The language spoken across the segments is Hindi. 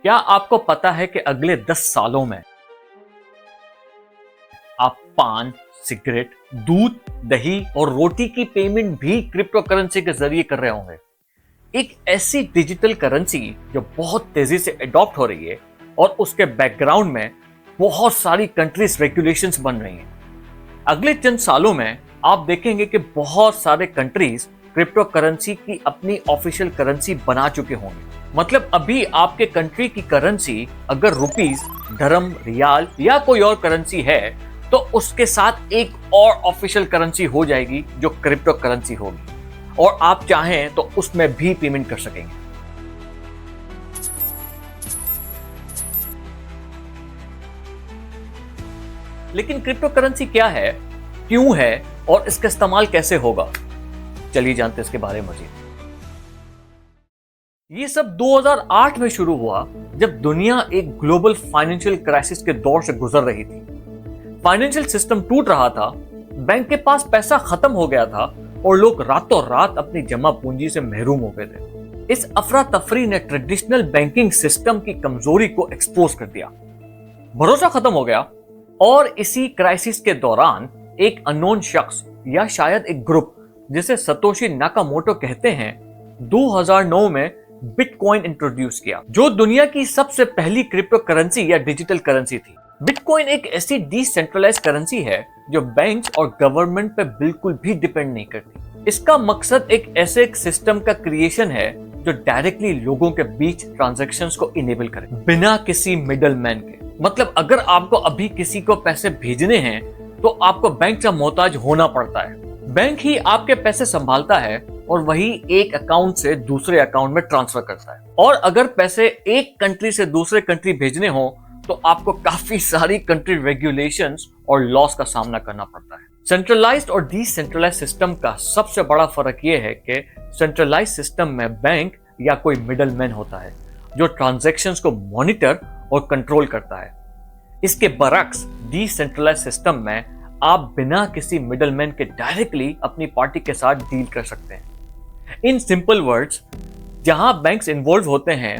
क्या आपको पता है कि अगले 10 सालों में आप पान, सिगरेट, दूध, दही और रोटी की पेमेंट भी क्रिप्टो करेंसी के जरिए कर रहे होंगे। एक ऐसी डिजिटल करेंसी जो बहुत तेजी से अडॉप्ट हो रही है और उसके बैकग्राउंड में बहुत सारी कंट्रीज रेगुलेशंस बन रही हैं। अगले चंद सालों में आप देखेंगे कि बहुत सारे कंट्रीज क्रिप्टो करेंसी की अपनी ऑफिशियल करेंसी बना चुके होंगे। मतलब अभी आपके कंट्री की करेंसी अगर रुपीस, धर्म, रियाल या कोई और करेंसी है तो उसके साथ एक और ऑफिशियल करेंसी हो जाएगी जो क्रिप्टो करेंसी होगी और आप चाहें तो उसमें भी पेमेंट कर सकेंगे। लेकिन क्रिप्टो करेंसी क्या है, क्यों है और इसका इस्तेमाल कैसे होगा, चलिए जानते हैं इसके बारे में मजीद। ये सब 2008 में शुरू हुआ जब दुनिया एक ग्लोबल फाइनेंशियल क्राइसिस के दौर से गुजर रही थी। फाइनेंशियल सिस्टम टूट रहा था, बैंक के पास पैसा खत्म हो गया था और लोग रातों रात अपनी जमा पूंजी से महरूम हो गए थे। इस अफरा तफरी ने ट्रेडिशनल बैंकिंग सिस्टम की कमजोरी को एक्सपोज कर दिया, भरोसा खत्म हो गया और इसी क्राइसिस के दौरान एक अननोन शख्स या शायद एक ग्रुप जिसे सतोशी नाकामोटो कहते हैं 2009 में बिटकॉइन इंट्रोड्यूस किया, जो दुनिया की सबसे पहली क्रिप्टो करेंसी या डिजिटल करेंसी थी। बिटकॉइन एक ऐसी डिसेंट्रलाइज्ड करेंसी है जो बैंक और गवर्नमेंट पे बिल्कुल भी डिपेंड नहीं करती। इसका मकसद एक ऐसे सिस्टम का क्रिएशन है जो डायरेक्टली लोगों के बीच ट्रांजैक्शंस को इनेबल करे बिना किसी मिडलमैन के। मतलब अगर आपको अभी किसी को पैसे भेजने हैं तो आपको बैंक का मोहताज होना पड़ता है। बैंक ही आपके पैसे संभालता है और वही एक अकाउंट से दूसरे अकाउंट में ट्रांसफर करता है। और अगर पैसे एक कंट्री से दूसरे कंट्री भेजने हो तो आपको काफी सारी कंट्री रेगुलेशंस और लॉस का सामना करना पड़ता है। सेंट्रलाइज्ड और डिसेंट्रलाइज्ड सिस्टम का सबसे बड़ा फर्क यह है कि सेंट्रलाइज्ड सिस्टम में बैंक या कोई मिडलमैन होता है जो ट्रांजैक्शंस को मॉनिटर और कंट्रोल करता है। इसके बरक्स डिसेंट्रलाइज्ड सिस्टम में आप बिना किसी मिडलमैन के डायरेक्टली अपनी पार्टी के साथ डील कर सकते हैं। इन सिंपल वर्ड्स, जहां बैंक्स इन्वॉल्व होते हैं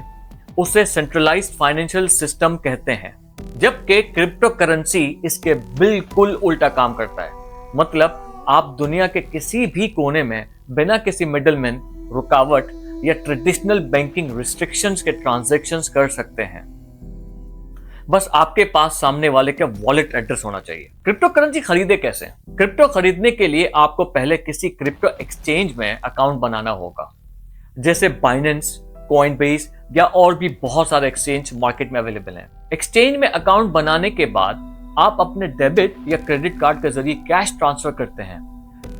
उसे सेंट्रलाइज्ड फाइनेंशियल सिस्टम कहते हैं, जबकि क्रिप्टो करेंसी इसके बिल्कुल उल्टा काम करता है। मतलब आप दुनिया के किसी भी कोने में बिना किसी मिडलमैन, रुकावट या ट्रेडिशनल बैंकिंग रिस्ट्रिक्शंस के ट्रांजैक्शंस कर सकते हैं। बस आपके पास सामने वाले का वॉलेट एड्रेस होना चाहिए। क्रिप्टो करेंसी खरीदे कैसे? क्रिप्टो खरीदने के लिए आपको पहले किसी क्रिप्टो एक्सचेंज में अकाउंट बनाना होगा, जैसे बाइनेंस, कॉइनबेस या और भी बहुत सारे एक्सचेंज मार्केट में अवेलेबल हैं। एक्सचेंज में अकाउंट बनाने के बाद आप अपने डेबिट या क्रेडिट कार्ड के जरिए कैश ट्रांसफर करते हैं,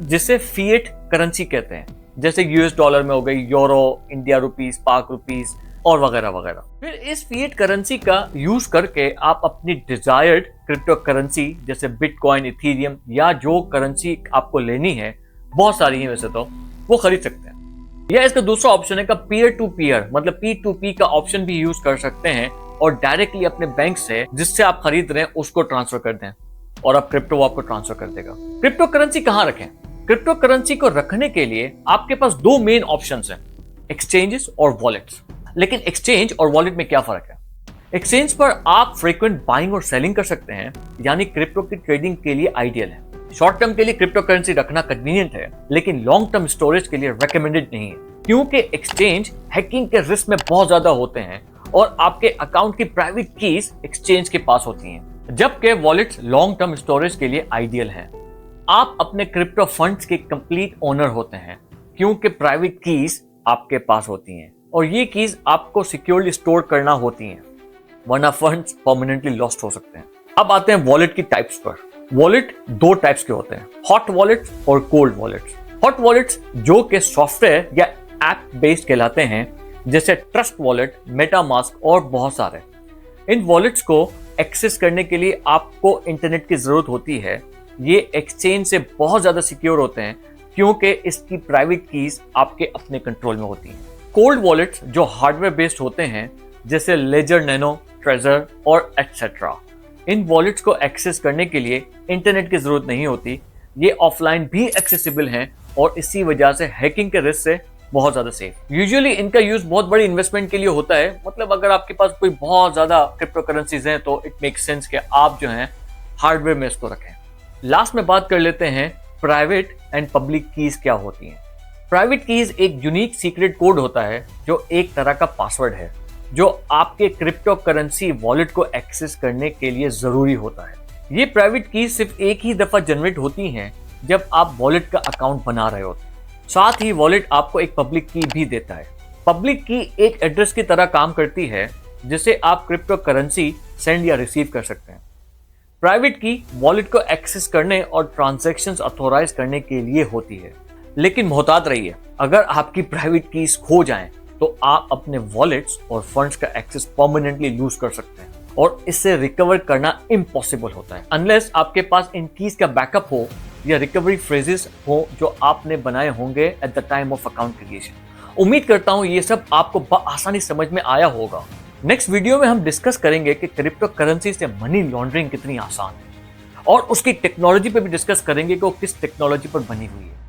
जिसे फिएट करेंसी कहते हैं, जैसे यूएस डॉलर में हो गई, यूरो, इंडिया रुपीस, पाक रुपीस और वगैरह वगैरह। फिर इस फिएट करेंसी का यूज करके आप अपनी डिजायर्ड क्रिप्टो करेंसी जैसे बिटकॉइन, इथेरियम या जो करेंसी आपको लेनी है, बहुत सारी है वैसे तो, वो खरीद सकते हैं। या इसका दूसरा ऑप्शन है का पीयर टू पीयर, मतलब P2P का ऑप्शन भी यूज कर सकते हैं और डायरेक्टली अपने बैंक से जिससे आप खरीद रहे हैं उसको ट्रांसफर कर दें और अब क्रिप्टो आपको ट्रांसफर कर देगा। क्रिप्टो करेंसी कहां रखें? क्रिप्टो करेंसी को रखने के लिए आपके पास दो मेन ऑप्शंस हैं, एक्सचेंजेस और वॉलेट्स। लेकिन एक्सचेंज और वॉलेट में क्या फर्क है? एक्सचेंज पर आप फ्रीक्वेंट बाइंग और सेलिंग कर सकते हैं, यानी क्रिप्टो की ट्रेडिंग के लिए आइडियल है। शॉर्ट टर्म के लिए क्रिप्टो करेंसी रखना कन्वीनियंट है, लेकिन लॉन्ग टर्म स्टोरेज के लिए रेकमेंडेड नहीं है, क्योंकि एक्सचेंज हैकिंग के रिस्क में बहुत ज्यादा होते हैं और आपके अकाउंट की प्राइवेट कीज एक्सचेंज के पास होती हैं, जबकि वॉलेट्स लॉन्ग टर्म स्टोरेज के लिए आइडियल हैं। आप अपने क्रिप्टो फंड्स के कंप्लीट ओनर होते हैं, क्योंकि प्राइवेट कीज आपके पास होती हैं और ये कीज आपको सिक्योरली स्टोर करना होती हैं, वरना फंड्स परमानेंटली लॉस्ट हो सकते हैं। अब आते हैं वॉलेट की टाइप्स पर। वॉलेट दो टाइप्स के होते हैं, हॉट वॉलेट्स और कोल्ड वॉलेट्स। हॉट वॉलेट्स जो कि सॉफ्टवेयर या ऐप बेस्ड कहलाते हैं, जैसे ट्रस्ट वॉलेट, मेटामास्क और बहुत सारे। इन वॉलेट्स को एक्सेस करने के लिए आपको इंटरनेट की जरूरत होती है। ये एक्सचेंज से बहुत ज्यादा सिक्योर होते हैं क्योंकि इसकी प्राइवेट कीज आपके अपने कंट्रोल में होती हैं। कोल्ड वॉलेट्स जो हार्डवेयर बेस्ड होते हैं, जैसे लेजर नैनो, ट्रेजर और एटसेट्रा। इन वॉलेट्स को एक्सेस करने के लिए इंटरनेट की जरूरत नहीं होती, ये ऑफलाइन भी एक्सेसिबल हैं और इसी वजह से हैकिंग के रिस्क से बहुत ज्यादा सेफ। यूजुअली इनका यूज बहुत बड़ी इन्वेस्टमेंट के लिए होता है, मतलब अगर आपके पास कोई बहुत ज्यादा क्रिप्टो करेंसीज हैं तो इट मेक सेंस कि आप जो हैं हार्डवेयर में इसको रखें। लास्ट में बात कर लेते हैं प्राइवेट एंड पब्लिक कीज क्या होती हैं। प्राइवेट कीज एक यूनिक सीक्रेट कोड होता है जो एक तरह का पासवर्ड है जो आपके क्रिप्टो करेंसी वॉलेट को एक्सेस करने के लिए जरूरी होता है। ये प्राइवेट कीज सिर्फ एक ही दफा जनरेट होती हैं जब आप वॉलेट का अकाउंट बना रहे होते हैं। साथ ही वॉलेट आपको एक पब्लिक की भी देता है। पब्लिक की एक एड्रेस की तरह काम करती है जिसे आप क्रिप्टो करेंसी सेंड या रिसीव कर सकते हैं। प्राइवेट की वॉलेट को एक्सेस करने और ट्रांजैक्शंस ऑथोराइज करने के लिए होती है। लेकिन मोहतात रहिए, अगर आपकी प्राइवेट कीज खो जाएं तो आप अपने वॉलेट्स और फंड्स का एक्सेस परमानेंटली लूज कर सकते हैं और इससे रिकवर करना इम्पॉसिबल होता है अनलेस आपके पास इन कीज का बैकअप हो या रिकवरी फ्रेजेस हो जो आपने बनाए होंगे at the time of account creation. उम्मीद करता हूं ये सब आपको आसानी समझ में आया होगा। नेक्स्ट वीडियो में हम डिस्कस करेंगे कि क्रिप्टो करेंसी से मनी लॉन्ड्रिंग कितनी आसान है और उसकी टेक्नोलॉजी पे भी डिस्कस करेंगे कि वो किस टेक्नोलॉजी पर बनी हुई है।